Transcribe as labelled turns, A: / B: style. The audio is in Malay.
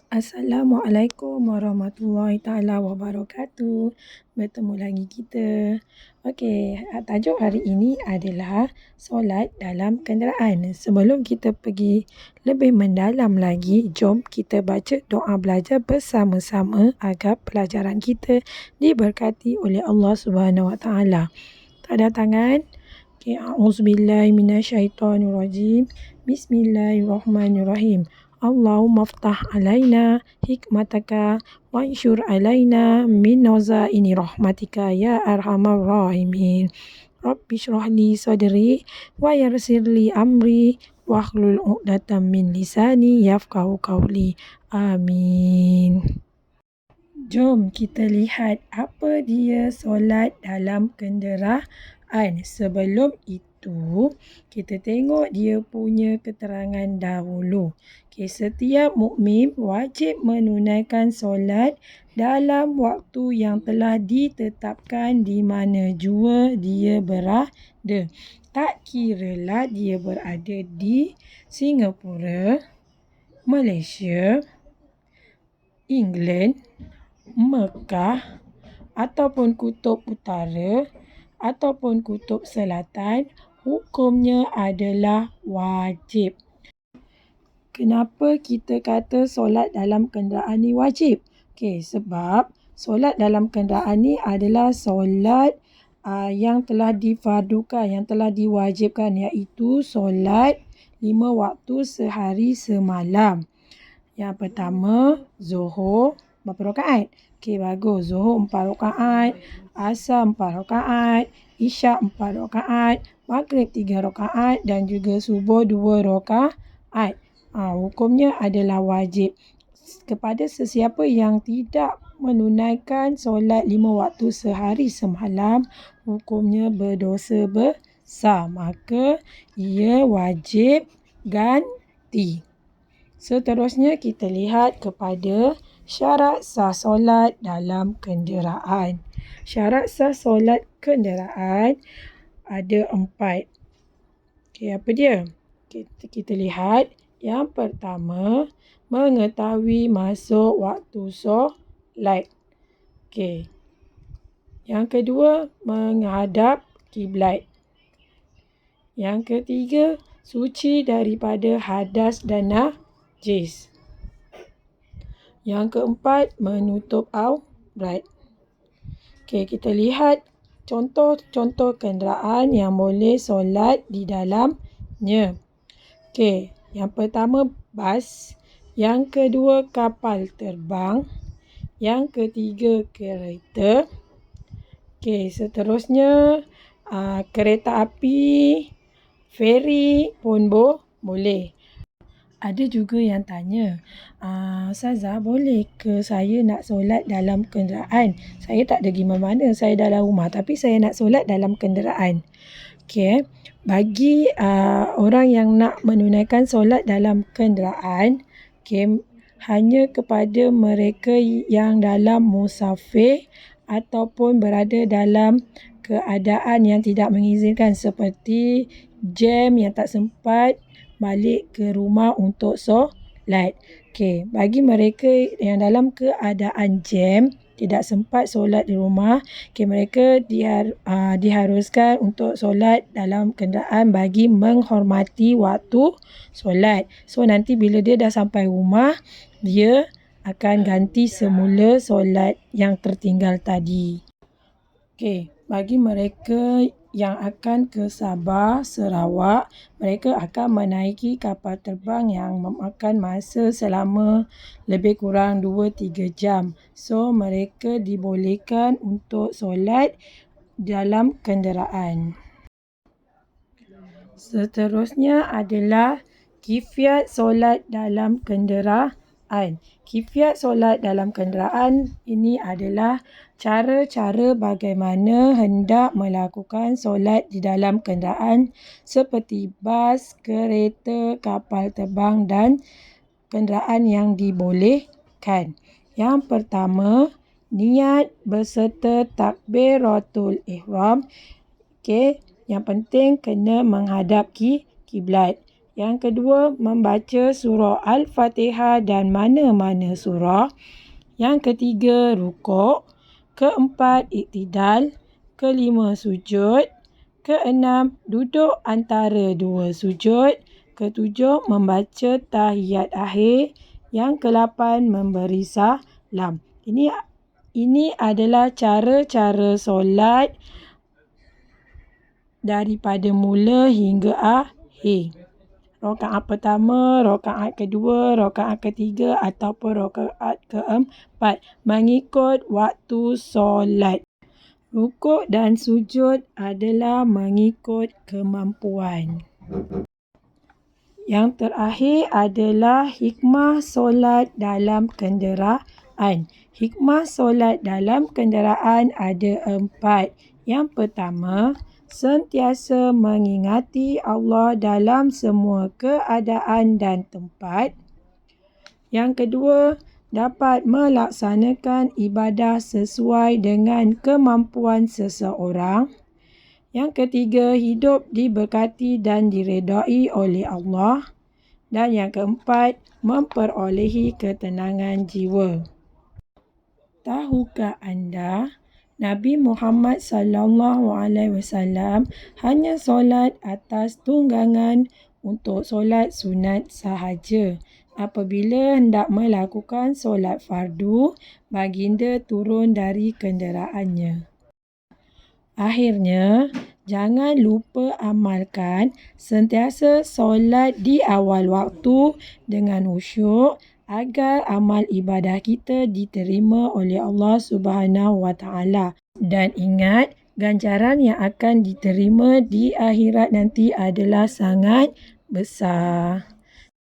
A: Assalamualaikum warahmatullahi taala wabarakatuh. Bertemu lagi kita. Okey, tajuk hari ini adalah solat dalam kenderaan. Sebelum kita pergi lebih mendalam lagi, jom kita baca doa belajar bersama-sama agar pelajaran kita diberkati oleh Allah Subhanahu Wa Taala. Tanda tangan. Okey, a'udzubillahi minasyaitonirrajim. Bismillahirrahmanirrahim. Allahumma aftah alaina hikmataka wa anshur alaina min nazaini rahmatika ya arhamar rahimin. Rabbi shrah li sadri wa yassir li amri wahlul 'uqdatam min lisani yafqahu qawli. Amin. Jom kita lihat apa dia solat dalam kenderaan. Sebelum itu, kita tengok dia punya keterangan dahulu. Setiap mukmin wajib menunaikan solat dalam waktu yang telah ditetapkan di mana jua dia berada. Tak kiralah dia berada di Singapura, Malaysia, England, Mekah ataupun Kutub Utara ataupun Kutub Selatan, hukumnya adalah wajib. Kenapa kita kata solat dalam kenderaan ni wajib? Sebab solat dalam kenderaan ni adalah solat yang telah difardukan, yang telah diwajibkan, iaitu solat 5 waktu sehari semalam. Yang pertama, Zuhur berapa rakaat? Bagus. Zuhur 4 rakaat, Asar 4 rakaat, Isyak 4 rakaat, Maghrib 3 rakaat dan juga Subuh 2 rakaat. Hukumnya adalah wajib. Kepada sesiapa yang tidak menunaikan solat 5 waktu sehari semalam, hukumnya berdosa besar. Maka ia wajib ganti. Seterusnya kita lihat kepada syarat sah solat dalam kenderaan. Syarat sah solat kenderaan ada 4. Apa dia? Kita lihat. Yang pertama, mengetahui masuk waktu solat. Yang kedua, menghadap kiblat. Yang ketiga, suci daripada hadas dan najis. Yang keempat, menutup aurat. Kita lihat contoh-contoh kenderaan yang boleh solat di dalamnya. Yang pertama, bas. Yang kedua, kapal terbang. Yang ketiga, kereta. Seterusnya, kereta api, feri pun boleh. Ada juga yang tanya, Ustazah, boleh ke saya nak solat dalam kenderaan? Saya tak ada pergi mana-mana, saya dalam rumah tapi saya nak solat dalam kenderaan. Bagi orang yang nak menunaikan solat dalam kenderaan, hanya kepada mereka yang dalam musafir ataupun berada dalam keadaan yang tidak mengizinkan seperti jam yang tak sempat balik ke rumah untuk solat. Bagi mereka yang dalam keadaan jam, tidak sempat solat di rumah, mereka diharuskan untuk solat dalam kenderaan bagi menghormati waktu solat. So nanti bila dia dah sampai rumah, dia akan ganti semula solat yang tertinggal tadi. Bagi mereka yang akan ke Sabah, Sarawak, mereka akan menaiki kapal terbang yang memakan masa selama lebih kurang 2-3 jam. So, mereka dibolehkan untuk solat dalam kenderaan. Seterusnya adalah kifiat solat dalam kenderaan. Kifiat solat dalam kenderaan ini adalah cara-cara bagaimana hendak melakukan solat di dalam kenderaan seperti bas, kereta, kapal terbang dan kenderaan yang dibolehkan. Yang pertama, niat berserta takbiratul ihram. Yang penting kena menghadap kiblat. Yang kedua, membaca surah Al-Fatihah dan mana-mana surah. Yang ketiga, rukuk. Keempat, iktidal. Kelima, sujud. Keenam, duduk antara dua sujud. Ketujuh, membaca tahiyat akhir. Yang kelapan, memberi salam. Ini adalah cara-cara solat daripada mula hingga akhir. Rakaat pertama, rakaat kedua, rakaat ketiga ataupun rakaat keempat mengikut waktu solat. Rukuk dan sujud adalah mengikut kemampuan. Yang terakhir adalah hikmah solat dalam kenderaan. Hikmah solat dalam kenderaan ada 4. Yang pertama, sentiasa mengingati Allah dalam semua keadaan dan tempat. Yang kedua, dapat melaksanakan ibadah sesuai dengan kemampuan seseorang. Yang ketiga, hidup diberkati dan diredai oleh Allah. Dan yang keempat, memperolehi ketenangan jiwa. Tahukah anda, Nabi Muhammad SAW hanya solat atas tunggangan untuk solat sunat sahaja. Apabila hendak melakukan solat fardu, baginda turun dari kenderaannya. Akhirnya, jangan lupa amalkan sentiasa solat di awal waktu dengan khusyuk agar amal ibadah kita diterima oleh Allah SWT. Dan ingat, ganjaran yang akan diterima di akhirat nanti adalah sangat besar.